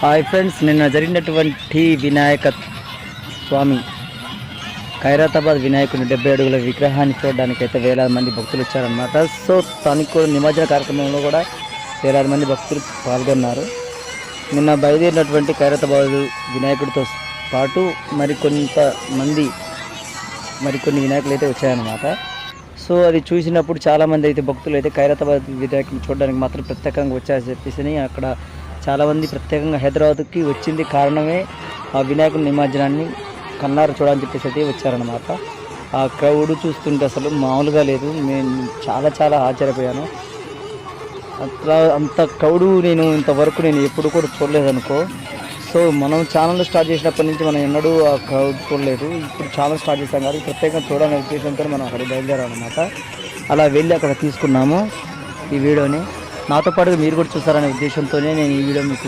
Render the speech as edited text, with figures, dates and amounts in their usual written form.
Hi friends, నిన్న జరిగినటువంటి వినాయక స్వామి ఖైరతాబాద్ వినాయకుని 70 అడుగుల విగ్రహాన్ని చూడడానికైతే వేలాది మంది భక్తులు వచ్చారనమాట. సో తనకు కూడా నిమజ్జన కార్యక్రమంలో కూడా వేలాది మంది భక్తులు పాల్గొన్నారు. నిన్న బయలుదేరినటువంటి ఖైరతాబాద్ వినాయకుడితో పాటు మరికొన్ని వినాయకులు అయితే వచ్చాయన్నమాట. సో అది చూసినప్పుడు చాలామంది అయితే భక్తులు అయితే ఖైరతాబాద్ వినాయకుని చూడడానికి మాత్రం ప్రత్యేకంగా వచ్చారని చెప్పేసి అక్కడ చాలామంది ప్రత్యేకంగా హైదరాబాద్కి వచ్చింది కారణమే ఆ వినాయకుని నిమజ్జనాన్ని కన్నారు చూడాలని చెప్పేసి అయితే వచ్చారనమాట. ఆ క్రౌడ్ చూస్తుంటే అసలు మామూలుగా లేదు. నేను చాలా ఆశ్చర్యపోయాను. అంత క్రౌడు ఇంతవరకు నేను ఎప్పుడు కూడా చూడలేదనుకో. సో మనం ఛానల్ స్టార్ట్ చేసినప్పటి నుంచి మనం ఎన్నడూ ఆ క్రౌడ్ చూడలేదు. ఇప్పుడు ఛానల్ స్టార్ట్ చేసాం కాబట్టి ప్రత్యేకంగా చూడాలనే ఉద్దేశంతో మనం అక్కడికి బయలుదేరామన్నమాట. అలా వెళ్ళి అక్కడ తీసుకున్నాము ఈ వీడియోని. నాతో పాటు మీరు కూడా చూస్తారనే ఉద్దేశంతోనే నేను ఈ వీడియో మీకు